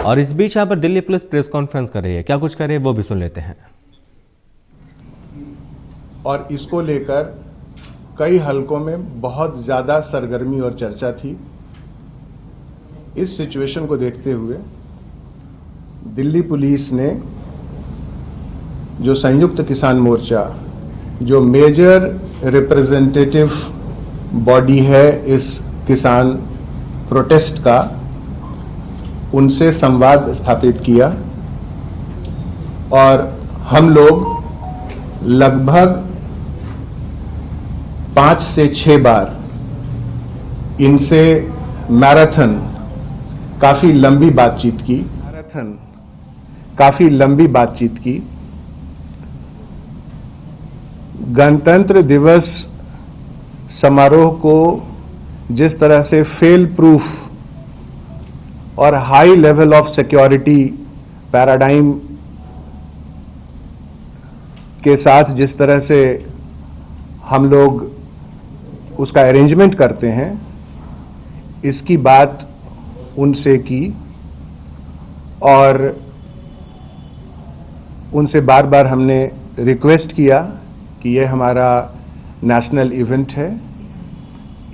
और इस बीच यहाँ पर दिल्ली पुलिस प्रेस कॉन्फ्रेंस कर रही है, क्या कुछ कर रही है वो भी सुन लेते हैं। और इसको लेकर कई हलकों में बहुत ज़्यादा सरगर्मी और चर्चा थी। इस सिचुएशन को देखते हुए दिल्ली पुलिस ने जो संयुक्त किसान मोर्चा, जो मेजर रिप्रेजेंटेटिव बॉडी है इस किसान प्रोटेस्ट का, उनसे संवाद स्थापित किया और हम लोग लगभग 5 से 6 बार इनसे मैराथन काफी लंबी बातचीत की। गणतंत्र दिवस समारोह को जिस तरह से फेल प्रूफ और high level of security paradigm के साथ जिस तरह से हम लोग उसका अरेंजमेंट करते हैं, इसकी बात उनसे की और उनसे बार बार हमने रिक्वेस्ट किया कि ये हमारा नेशनल इवेंट है,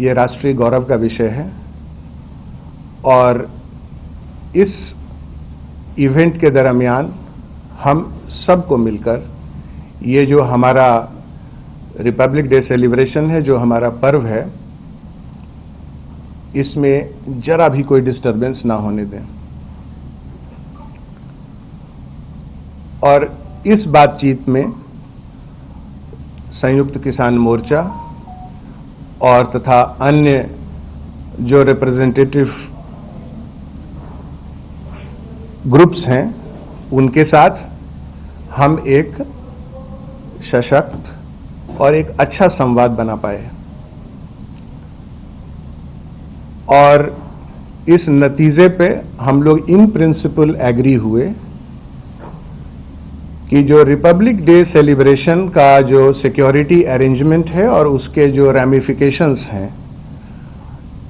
ये राष्ट्रीय गौरव का विषय है और इस इवेंट के दरमियान हम सबको मिलकर ये जो हमारा रिपब्लिक डे सेलिब्रेशन है, जो हमारा पर्व है, इसमें जरा भी कोई डिस्टरबेंस ना होने दें। और इस बातचीत में संयुक्त किसान मोर्चा और तथा अन्य जो रिप्रेजेंटेटिव ग्रुप्स हैं, उनके साथ हम एक सशक्त और एक अच्छा संवाद बना पाए और इस नतीजे पे हम लोग इन प्रिंसिपल एग्री हुए कि जो रिपब्लिक डे सेलिब्रेशन का जो सिक्योरिटी अरेंजमेंट है और उसके जो रैमिफिकेशंस हैं,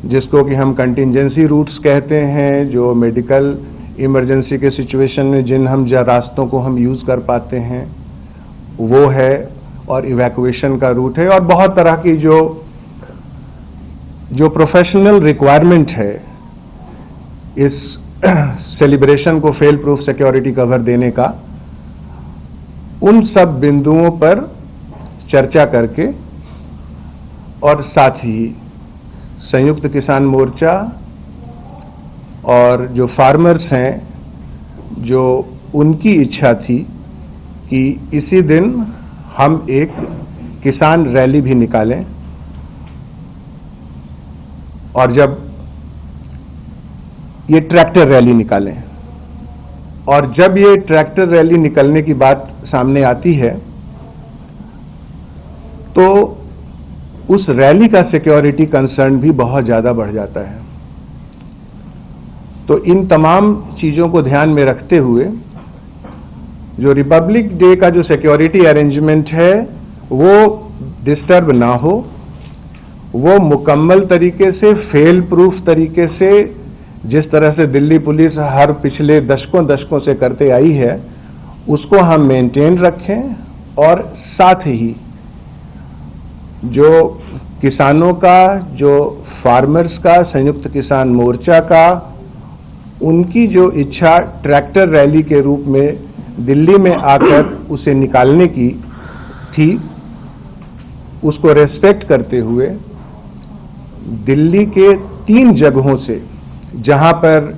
जिसको कि हम कंटिंजेंसी रूट्स कहते हैं, जो मेडिकल इमरजेंसी के सिचुएशन में जिन हम रास्तों को हम यूज कर पाते हैं वो है, और इवैक्यूएशन का रूट है, और बहुत तरह की जो प्रोफेशनल रिक्वायरमेंट है इस सेलिब्रेशन को फेल प्रूफ सिक्योरिटी कवर देने का, उन सब बिंदुओं पर चर्चा करके और साथ ही संयुक्त किसान मोर्चा और जो फार्मर्स हैं, जो उनकी इच्छा थी कि इसी दिन हम एक किसान रैली भी निकालें, और जब ये ट्रैक्टर रैली निकालें, और जब ये ट्रैक्टर रैली निकलने की बात सामने आती है तो उस रैली का सिक्योरिटी कंसर्न भी बहुत ज्यादा बढ़ जाता है। तो इन तमाम चीजों को ध्यान में रखते हुए जो रिपब्लिक डे का जो सिक्योरिटी अरेंजमेंट है वो डिस्टर्ब ना हो, वो मुकम्मल तरीके से फेल प्रूफ तरीके से जिस तरह से दिल्ली पुलिस हर पिछले दशकों से करते आई है, उसको हम मेंटेन रखें, और साथ ही जो किसानों का, जो फार्मर्स का, संयुक्त किसान मोर्चा का, उनकी जो इच्छा ट्रैक्टर रैली के रूप में दिल्ली में आकर उसे निकालने की थी, उसको रेस्पेक्ट करते हुए दिल्ली के 3 जगहों से, जहां पर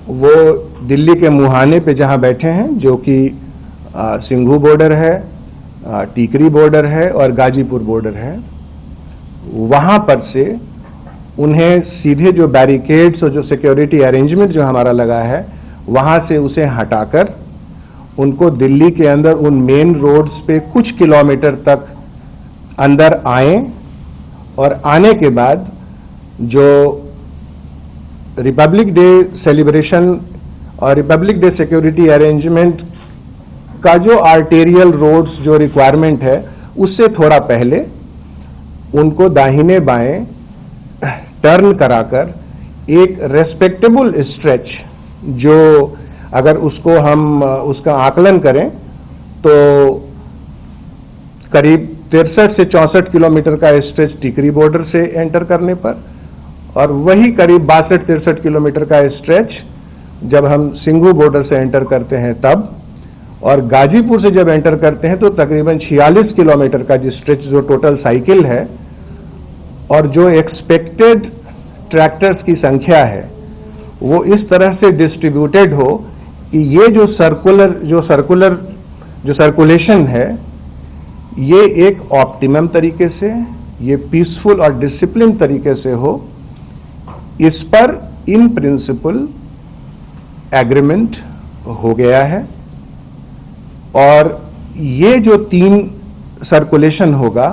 वो दिल्ली के मुहाने पे जहां बैठे हैं, जो कि सिंघू बॉर्डर है, टीकरी बॉर्डर है और गाजीपुर बॉर्डर है, वहां पर से उन्हें सीधे जो बैरिकेड्स और जो सिक्योरिटी अरेंजमेंट जो हमारा लगा है, वहां से उसे हटाकर उनको दिल्ली के अंदर उन मेन रोड्स पे कुछ किलोमीटर तक अंदर आए, और आने के बाद जो रिपब्लिक डे सेलिब्रेशन और रिपब्लिक डे सिक्योरिटी अरेंजमेंट का जो आर्टेरियल रोड्स जो रिक्वायरमेंट है, उससे थोड़ा पहले उनको दाहिने बाएं टर्न कराकर एक रेस्पेक्टेबल स्ट्रेच, जो अगर उसको हम उसका आकलन करें तो करीब 63 से 64 किलोमीटर का स्ट्रेच टिकरी बॉर्डर से एंटर करने पर, और वही करीब 62-63 किलोमीटर का स्ट्रेच जब हम सिंघू बॉर्डर से एंटर करते हैं तब, और गाजीपुर से जब एंटर करते हैं तो तकरीबन 46 किलोमीटर का स्ट्रेच जो टोटल साइकिल है, और जो एक्सपेक्टेड ट्रैक्टर्स की संख्या है वो इस तरह से डिस्ट्रीब्यूटेड हो कि ये जो सर्कुलेशन है ये एक ऑप्टिमम तरीके से, ये पीसफुल और डिसिप्लिन तरीके से हो। इस पर इन प्रिंसिपल एग्रीमेंट हो गया है, और ये जो 3 सर्कुलेशन होगा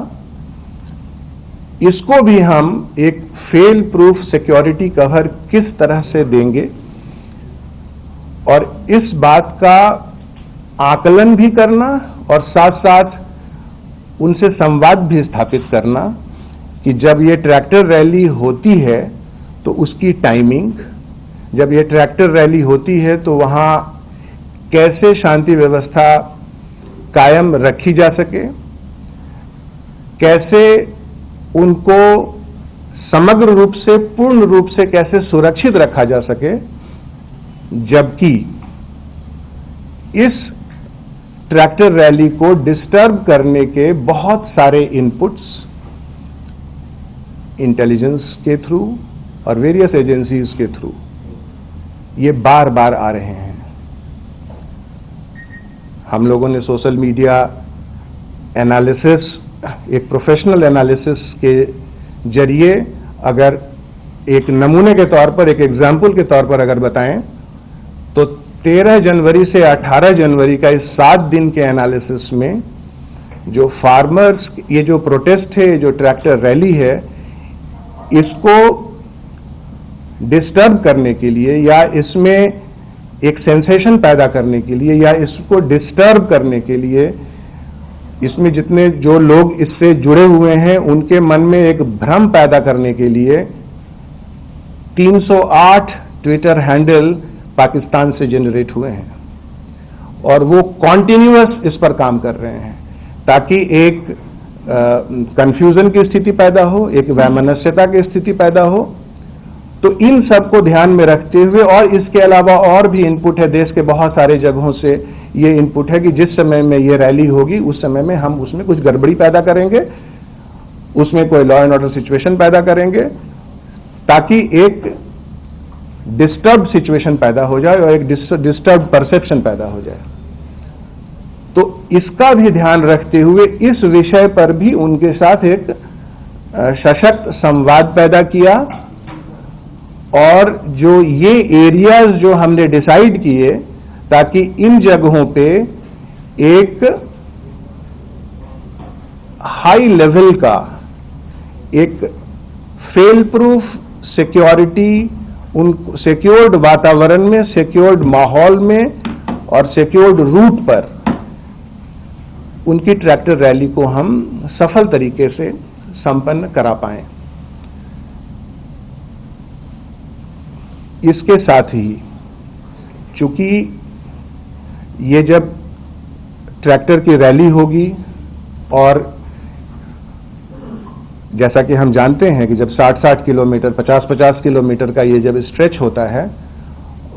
इसको भी हम एक फेल प्रूफ सिक्योरिटी कवर किस तरह से देंगे, और इस बात का आकलन भी करना और साथ साथ उनसे संवाद भी स्थापित करना कि जब ये ट्रैक्टर रैली होती है तो उसकी टाइमिंग, जब ये ट्रैक्टर रैली होती है तो वहां कैसे शांति व्यवस्था कायम रखी जा सके, कैसे उनको समग्र रूप से, पूर्ण रूप से कैसे सुरक्षित रखा जा सके, जबकि इस ट्रैक्टर रैली को डिस्टर्ब करने के बहुत सारे इनपुट्स इंटेलिजेंस के थ्रू और वेरियस एजेंसीज के थ्रू ये बार बार आ रहे हैं। हम लोगों ने सोशल मीडिया एनालिसिस, एक प्रोफेशनल एनालिसिस के जरिए अगर एक नमूने के तौर पर, एक एग्जाम्पल के तौर पर अगर बताएं तो 13 जनवरी से 18 जनवरी का इस 7 दिन के एनालिसिस में जो फार्मर्स, ये जो प्रोटेस्ट है, जो ट्रैक्टर रैली है, इसको डिस्टर्ब करने के लिए या इसमें एक सेंसेशन पैदा करने के लिए या इसको डिस्टर्ब करने के लिए, इसमें जितने जो लोग इससे जुड़े हुए हैं उनके मन में एक भ्रम पैदा करने के लिए 308 ट्विटर हैंडल पाकिस्तान से जनरेट हुए हैं, और वो कॉन्टिन्यूअस इस पर काम कर रहे हैं ताकि एक कंफ्यूजन की स्थिति पैदा हो, एक वैमनस्यता की स्थिति पैदा हो। तो इन सबको ध्यान में रखते हुए, और इसके अलावा और भी इनपुट है, देश के बहुत सारे जगहों से ये इनपुट है कि जिस समय में ये रैली होगी उस समय में हम उसमें कुछ गड़बड़ी पैदा करेंगे, उसमें कोई लॉ एंड ऑर्डर सिचुएशन पैदा करेंगे ताकि एक डिस्टर्ब सिचुएशन पैदा हो जाए और एक डिस्टर्ब परसेप्शन पैदा हो जाए। तो इसका भी ध्यान रखते हुए इस विषय पर भी उनके साथ एक सशक्त संवाद पैदा किया, और जो ये एरियाज जो हमने डिसाइड किए ताकि इन जगहों पे एक हाई लेवल का, एक फेल प्रूफ सिक्योरिटी, उन सिक्योर्ड वातावरण में, सिक्योर्ड माहौल में और सिक्योर्ड रूट पर उनकी ट्रैक्टर रैली को हम सफल तरीके से संपन्न करा पाएं। इसके साथ ही चूंकि ये जब ट्रैक्टर की रैली होगी, और जैसा कि हम जानते हैं कि जब 60-60 किलोमीटर, 50-50 किलोमीटर का ये जब स्ट्रेच होता है,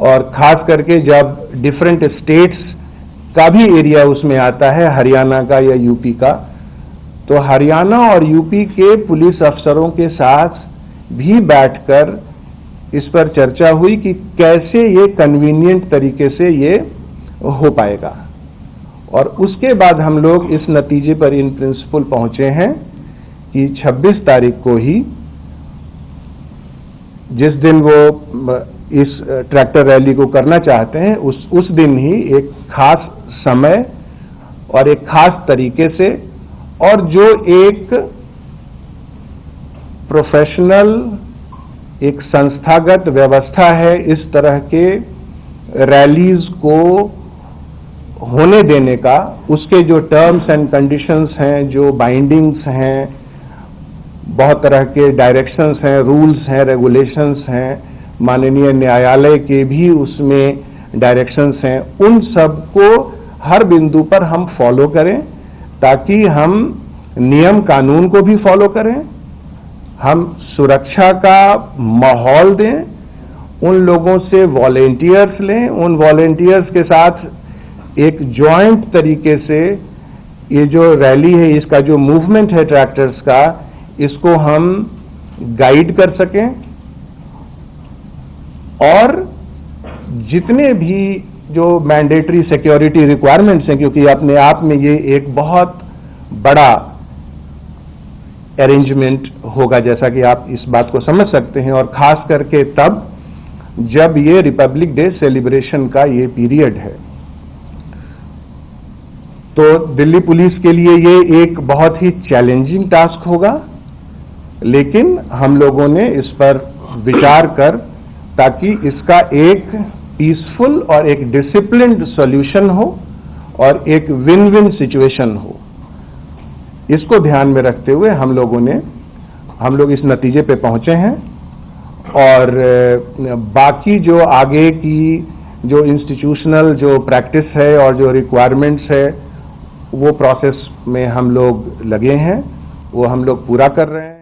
और खास करके जब डिफरेंट स्टेट्स का भी एरिया उसमें आता है, हरियाणा का या यूपी का, तो हरियाणा और यूपी के पुलिस अफसरों के साथ भी बैठकर इस पर चर्चा हुई कि कैसे ये कन्वीनियंट तरीके से ये हो पाएगा, और उसके बाद हम लोग इस नतीजे पर इन प्रिंसिपल पहुंचे हैं कि 26 तारीख को ही, जिस दिन वो इस ट्रैक्टर रैली को करना चाहते हैं, उस दिन ही एक खास समय और एक खास तरीके से, और जो एक प्रोफेशनल, एक संस्थागत व्यवस्था है इस तरह के रैलीज को होने देने का, उसके जो टर्म्स एंड कंडीशंस हैं, जो बाइंडिंग्स हैं, बहुत तरह के डायरेक्शंस हैं, रूल्स हैं, रेगुलेशंस हैं, माननीय न्यायालय के भी उसमें डायरेक्शंस हैं, उन सब को हर बिंदु पर हम फॉलो करें, ताकि हम नियम कानून को भी फॉलो करें, हम सुरक्षा का माहौल दें, उन लोगों से वॉलेंटियर्स लें, उन वॉलेंटियर्स के साथ एक जॉइंट तरीके से ये जो रैली है, इसका जो मूवमेंट है ट्रैक्टर्स का, इसको हम गाइड कर सकें और जितने भी जो मैंडेटरी सिक्योरिटी रिक्वायरमेंट्स हैं, क्योंकि अपने आप में ये एक बहुत बड़ा अरेंजमेंट होगा, जैसा कि आप इस बात को समझ सकते हैं, और खास करके तब जब ये रिपब्लिक डे सेलिब्रेशन का ये पीरियड है। तो दिल्ली पुलिस के लिए ये एक बहुत ही चैलेंजिंग टास्क होगा, लेकिन हम लोगों ने इस पर विचार कर, ताकि इसका एक पीसफुल और एक डिसिप्लिन्ड सॉल्यूशन हो और एक विन विन सिचुएशन हो, इसको ध्यान में रखते हुए हम लोग इस नतीजे पे पहुंचे हैं। और बाकी जो आगे की जो इंस्टीट्यूशनल जो प्रैक्टिस है और जो रिक्वायरमेंट्स है, वो प्रोसेस में हम लोग लगे हैं, वो हम लोग पूरा कर रहे हैं।